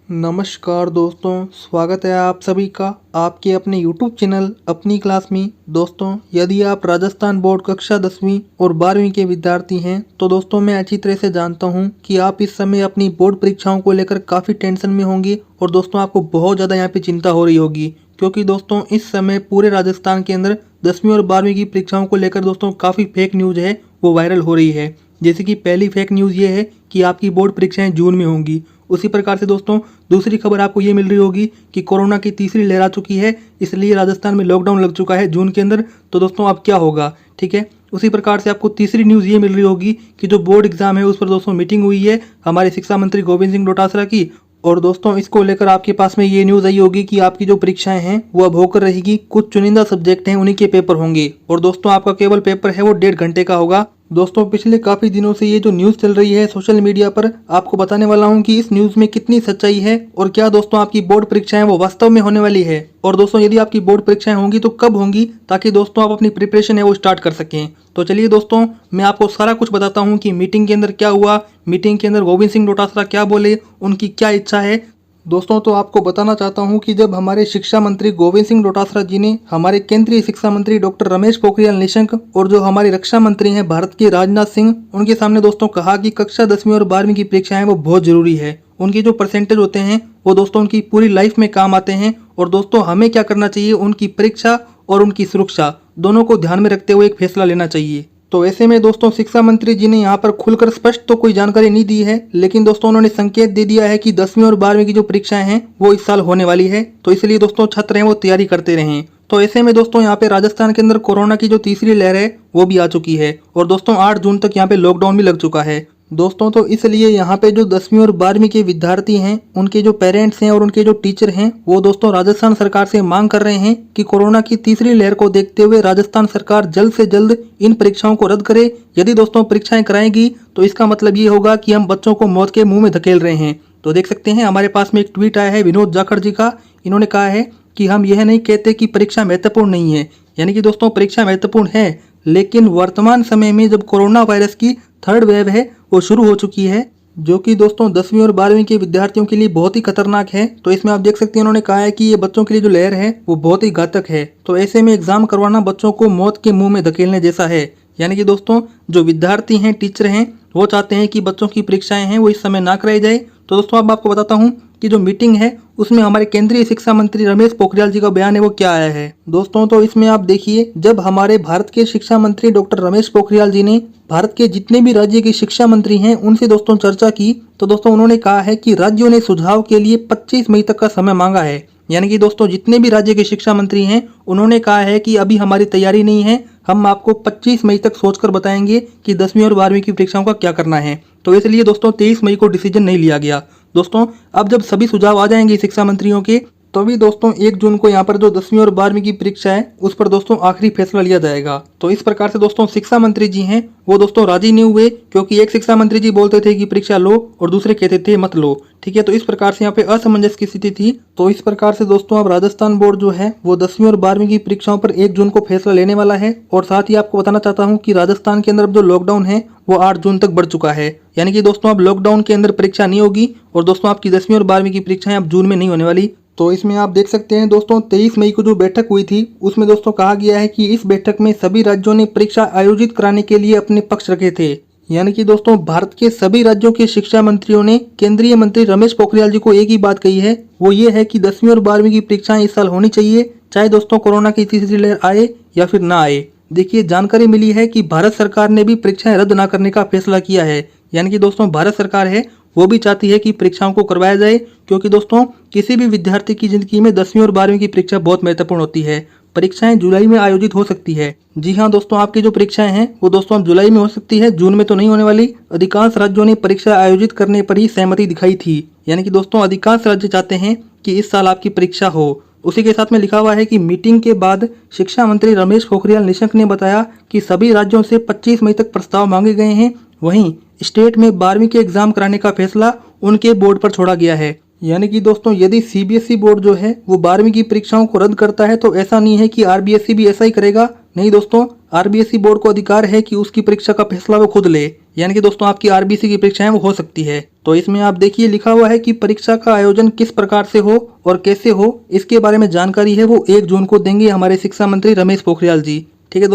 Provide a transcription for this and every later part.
नमस्कार दोस्तों, स्वागत है आप सभी का आपके अपने YouTube चैनल अपनी क्लास में। दोस्तों, यदि आप राजस्थान बोर्ड कक्षा 10वीं और 12वीं के विद्यार्थी हैं तो दोस्तों मैं अच्छी तरह से जानता हूं कि आप इस समय अपनी बोर्ड परीक्षाओं को लेकर काफ़ी टेंशन में होंगे और दोस्तों आपको बहुत ज़्यादा यहाँ पे चिंता हो रही होगी, क्योंकि दोस्तों इस समय पूरे राजस्थान के अंदर 10वीं और 12वीं की परीक्षाओं को लेकर दोस्तों काफ़ी फेक न्यूज़ है वो वायरल हो रही है। जैसे कि पहली फेक न्यूज़ ये है कि आपकी बोर्ड परीक्षाएं जून में होंगी। उसी प्रकार से दोस्तों दूसरी खबर आपको ये मिल रही होगी कि कोरोना की तीसरी लहर आ चुकी है, इसलिए राजस्थान में लॉकडाउन लग चुका है जून के अंदर। तो दोस्तों अब क्या होगा, ठीक है। उसी प्रकार से आपको तीसरी न्यूज़ ये मिल रही होगी कि जो बोर्ड एग्जाम है उस पर दोस्तों मीटिंग हुई है हमारे शिक्षा मंत्री गोविंद सिंह डोटासरा की, और दोस्तों इसको लेकर आपके पास में ये न्यूज़ आई होगी कि आपकी जो परीक्षाएं हैं वो अब होकर रहेगी। कुछ चुनिंदा सब्जेक्ट हैं उन्हीं के पेपर होंगे और दोस्तों आपका केवल पेपर है वो 1.5 घंटे का होगा। दोस्तों पिछले काफ़ी दिनों से ये जो न्यूज़ चल रही है सोशल मीडिया पर, आपको बताने वाला हूँ कि इस न्यूज़ में कितनी सच्चाई है और क्या दोस्तों आपकी बोर्ड परीक्षाएं वो वास्तव में होने वाली है। और दोस्तों यदि आपकी बोर्ड परीक्षाएं होंगी तो कब होंगी, ताकि दोस्तों आप अपनी प्रिपरेशन है वो स्टार्ट कर सकें। तो चलिए दोस्तों मैं आपको सारा कुछ बताता हूँ कि मीटिंग के अंदर क्या हुआ, मीटिंग के अंदर गोविंद सिंह डोटासरा क्या बोले, उनकी क्या इच्छा है। दोस्तों तो आपको बताना चाहता हूं कि जब हमारे शिक्षा मंत्री गोविंद सिंह डोटासरा जी ने हमारे केंद्रीय शिक्षा मंत्री डॉक्टर रमेश पोखरियाल निशंक और जो हमारे रक्षा मंत्री हैं भारत के राजनाथ सिंह, उनके सामने दोस्तों कहा कि कक्षा 10वीं और 12वीं की परीक्षाएं वो बहुत जरूरी है। उनकी जो परसेंटेज होते हैं वो दोस्तों उनकी पूरी लाइफ में काम आते हैं। और दोस्तों हमें क्या करना चाहिए, उनकी परीक्षा और उनकी सुरक्षा दोनों को ध्यान में रखते हुए एक फैसला लेना चाहिए। तो ऐसे में दोस्तों शिक्षा मंत्री जी ने यहाँ पर खुलकर स्पष्ट तो कोई जानकारी नहीं दी है, लेकिन दोस्तों उन्होंने संकेत दे दिया है कि 10वीं और 12वीं की जो परीक्षाएं हैं वो इस साल होने वाली है। तो इसलिए दोस्तों छात्र हैं वो तैयारी करते रहें। तो ऐसे में दोस्तों यहाँ पे राजस्थान के अंदर कोरोना की जो तीसरी लहर है वो भी आ चुकी है और दोस्तों 8 जून तक यहाँ पे लॉकडाउन भी लग चुका है। दोस्तों तो इसलिए यहाँ पे जो 10वीं और 12वीं के विद्यार्थी हैं, उनके जो पेरेंट्स हैं और उनके जो टीचर हैं वो दोस्तों राजस्थान सरकार से मांग कर रहे हैं कि कोरोना की तीसरी लहर को देखते हुए राजस्थान सरकार जल्द से जल्द इन परीक्षाओं को रद्द करे। यदि दोस्तों परीक्षाएं कराएगी तो इसका मतलब ये होगा कि हम बच्चों को मौत के मुंह में धकेल रहे हैं। तो देख सकते हैं हमारे पास में एक ट्वीट आया है विनोद जाखड़ जी का। इन्होंने कहा है कि हम यह नहीं कहते कि परीक्षा महत्वपूर्ण नहीं है, यानी कि दोस्तों परीक्षा महत्वपूर्ण है, लेकिन वर्तमान समय में जब कोरोना वायरस की थर्ड वेव है वो शुरू हो चुकी है, जो कि दोस्तों 10वीं और 12वीं के विद्यार्थियों के लिए बहुत ही खतरनाक है। तो इसमें आप देख सकते हैं उन्होंने कहा है कि ये बच्चों के लिए जो लहर है वो बहुत ही घातक है। तो ऐसे में एग्जाम करवाना बच्चों को मौत के मुंह में धकेलने जैसा है। यानी कि दोस्तों जो विद्यार्थी हैं, टीचर हैं, वो चाहते हैं कि बच्चों की परीक्षाएं हैं वो इस समय ना कराई जाए। तो दोस्तों अब आपको बताता हूँ कि जो मीटिंग है उसमें हमारे केंद्रीय शिक्षा मंत्री रमेश पोखरियाल जी का बयान है वो क्या आया है। दोस्तों तो इसमें आप देखिए, जब हमारे भारत के शिक्षा मंत्री डॉक्टर रमेश पोखरियाल जी ने भारत के जितने भी राज्य के शिक्षा मंत्री हैं उनसे दोस्तों चर्चा की, तो दोस्तों उन्होंने कहा है कि राज्यों ने सुझाव के लिए 25 मई तक का समय मांगा है। यानी कि दोस्तों जितने भी राज्य के शिक्षा मंत्री हैं उन्होंने कहा है कि अभी हमारी तैयारी नहीं है, हम आपको 25 मई तक सोचकर बताएंगे कि 10वीं और 12वीं की परीक्षाओं का क्या करना है। तो इसलिए दोस्तों 23 मई को डिसीजन नहीं लिया गया। दोस्तों अब जब सभी सुझाव आ जाएंगे शिक्षा मंत्रियों के, तभी दोस्तों 1 जून को यहाँ पर जो 10वीं और 12वीं की परीक्षा है उस पर दोस्तों आखिरी फैसला लिया जाएगा। तो इस प्रकार से दोस्तों शिक्षा मंत्री जी हैं वो दोस्तों राजी नहीं हुए, क्योंकि एक शिक्षा मंत्री जी बोलते थे कि परीक्षा लो और दूसरे कहते थे मत लो, ठीक है। तो इस प्रकार से यहाँ पे असमंजस की स्थिति थी। तो इस प्रकार से दोस्तों अब राजस्थान बोर्ड जो है वो 10वीं और 12वीं की परीक्षाओं पर 1 जून को फैसला लेने वाला है। और साथ ही आपको बताना चाहता हूँ कि राजस्थान के अंदर अब जो लॉकडाउन है वो 8 जून तक बढ़ चुका है। यानी कि दोस्तों अब लॉकडाउन के अंदर परीक्षा नहीं होगी और दोस्तों आपकी 10वीं और 12वीं की परीक्षाएं अब जून में नहीं होने वाली। तो इसमें आप देख सकते हैं दोस्तों 23 मई को जो बैठक हुई थी उसमें दोस्तों कहा गया है कि इस बैठक में सभी राज्यों ने परीक्षा आयोजित कराने के लिए अपने पक्ष रखे थे। यानी कि दोस्तों भारत के सभी राज्यों के शिक्षा मंत्रियों ने केंद्रीय मंत्री रमेश पोखरियाल जी को एक ही बात कही है, वो ये है कि 10वीं और 12वीं की परीक्षाएं इस साल होनी चाहिए, चाहे दोस्तों कोरोना की तीसरी लहर आए या फिर ना आए। देखिए जानकारी मिली है कि भारत सरकार ने भी परीक्षाएं रद्द न करने का फैसला किया है। यानी कि दोस्तों भारत सरकार है वो भी चाहती है कि परीक्षाओं को करवाया जाए, क्योंकि दोस्तों किसी भी विद्यार्थी की जिंदगी में 10वीं और 12वीं की परीक्षा बहुत महत्वपूर्ण होती है। परीक्षाएं जुलाई में आयोजित हो सकती है। जी हाँ दोस्तों, आपकी जो परीक्षाएं हैं वो दोस्तों अब जुलाई में हो सकती है, जून में तो नहीं होने वाली। अधिकांश राज्यों ने परीक्षा आयोजित करने पर ही सहमति दिखाई थी। यानी कि दोस्तों अधिकांश राज्य चाहते हैं कि इस साल आपकी परीक्षा हो। उसी के साथ में लिखा हुआ है कि मीटिंग के बाद शिक्षा मंत्री रमेश पोखरियाल निशंक ने बताया कि सभी राज्यों से 25 मई तक प्रस्ताव मांगे गए हैं। वहीं स्टेट में 12वीं के एग्जाम कराने का फैसला उनके बोर्ड पर छोड़ा गया है। यानी कि दोस्तों यदि सीबीएसई बोर्ड जो है वो 12वीं की परीक्षाओं को रद्द करता है तो ऐसा नहीं है कि आरबीएसई भी ऐसा ही करेगा। नहीं दोस्तों, आरबीएसई बोर्ड को अधिकार है कि उसकी परीक्षा का फैसला वो खुद ले, यानी कि दोस्तों आपकी आरबीएसई की परीक्षाएं वो हो सकती है। तो इसमें आप देखिए लिखा हुआ है कि परीक्षा का आयोजन किस प्रकार से हो और कैसे हो, इसके बारे में जानकारी है वो 1 जून को देंगे हमारे शिक्षा मंत्री रमेश पोखरियाल जी। ठीक है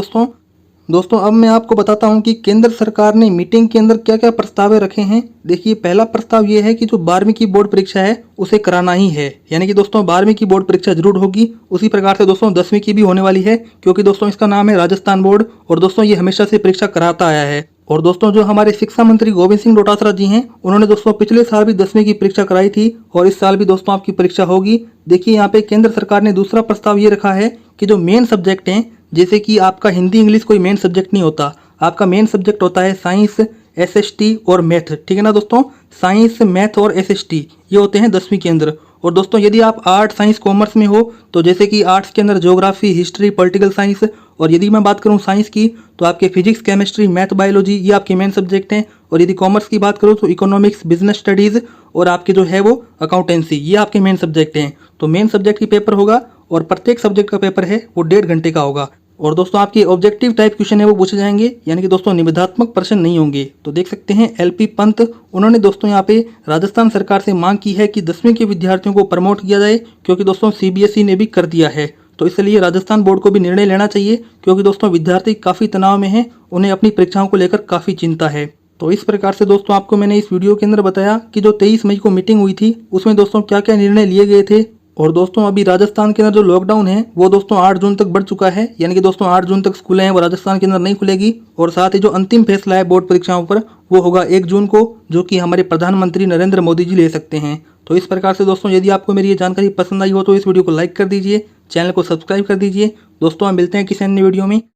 दोस्तों अब मैं आपको बताता हूं कि केंद्र सरकार ने मीटिंग के अंदर क्या क्या प्रस्ताव रखे हैं। देखिए पहला प्रस्ताव ये है कि जो 12वीं की बोर्ड परीक्षा है उसे कराना ही है, यानी कि दोस्तों 12वीं की बोर्ड परीक्षा जरूर होगी। उसी प्रकार से दोस्तों 10वीं की भी होने वाली है, क्योंकि दोस्तों इसका नाम है राजस्थान बोर्ड और दोस्तों ये हमेशा से परीक्षा कराता आया है। और दोस्तों जो हमारे शिक्षा मंत्री गोविंद सिंह डोटासरा जी हैं, उन्होंने दोस्तों पिछले साल भी 10वीं की परीक्षा कराई थी और इस साल भी दोस्तों आपकी परीक्षा होगी। देखिए यहाँ पे केंद्र सरकार ने दूसरा प्रस्ताव ये रखा है कि जो मेन सब्जेक्ट हैं, जैसे कि आपका हिंदी इंग्लिश कोई मेन सब्जेक्ट नहीं होता, आपका मेन सब्जेक्ट होता है साइंस, एसएसटी और मैथ। ठीक है ना दोस्तों, साइंस मैथ और एसएसटी ये होते हैं 10वीं के अंदर। और दोस्तों यदि आप आर्ट साइंस कॉमर्स में हो तो जैसे कि आर्ट्स के अंदर ज्योग्राफी, हिस्ट्री, पॉलिटिकल साइंस, और यदि मैं बात करूं साइंस की तो आपके फिजिक्स, केमिस्ट्री, मैथ, बायोलॉजी ये आपके मेन सब्जेक्ट हैं। और यदि कॉमर्स की बात करूं तो इकोनॉमिक्स, बिजनेस स्टडीज़ और आपके जो है वो अकाउंटेंसी, ये आपके मेन सब्जेक्ट हैं। तो मेन सब्जेक्ट की पेपर होगा और प्रत्येक सब्जेक्ट का पेपर है वो 1.5 घंटे का होगा। और दोस्तों आपके ऑब्जेक्टिव टाइप क्वेश्चन है वो पूछे जाएंगे, यानी कि दोस्तों निबंधात्मक प्रश्न नहीं होंगे। तो देख सकते हैं एलपी पंत, उन्होंने दोस्तों यहाँ पे राजस्थान सरकार से मांग की है कि 10वीं के विद्यार्थियों को प्रमोट किया जाए, क्योंकि दोस्तों सीबीएसई ने भी कर दिया है। तो इसलिए राजस्थान बोर्ड को भी निर्णय लेना चाहिए, क्योंकि दोस्तों विद्यार्थी काफ़ी तनाव में हैं, उन्हें अपनी परीक्षाओं को लेकर काफ़ी चिंता है। तो इस प्रकार से दोस्तों आपको मैंने इस वीडियो के अंदर बताया कि जो 23 मई को मीटिंग हुई थी उसमें दोस्तों क्या क्या निर्णय लिए गए थे। और दोस्तों अभी राजस्थान के अंदर जो लॉकडाउन है वो दोस्तों 8 जून तक बढ़ चुका है, यानी कि दोस्तों 8 जून तक स्कूलें हैं वो राजस्थान के अंदर नहीं खुलेगी। और साथ ही जो अंतिम फैसला है बोर्ड परीक्षाओं पर वो होगा 1 जून को, जो कि हमारे प्रधानमंत्री नरेंद्र मोदी जी ले सकते हैं। तो इस प्रकार से दोस्तों यदि आपको मेरी ये जानकारी पसंद आई हो तो इस वीडियो को लाइक कर दीजिए, चैनल को सब्सक्राइब कर दीजिए। दोस्तों हम मिलते हैं किसी अन्य वीडियो में।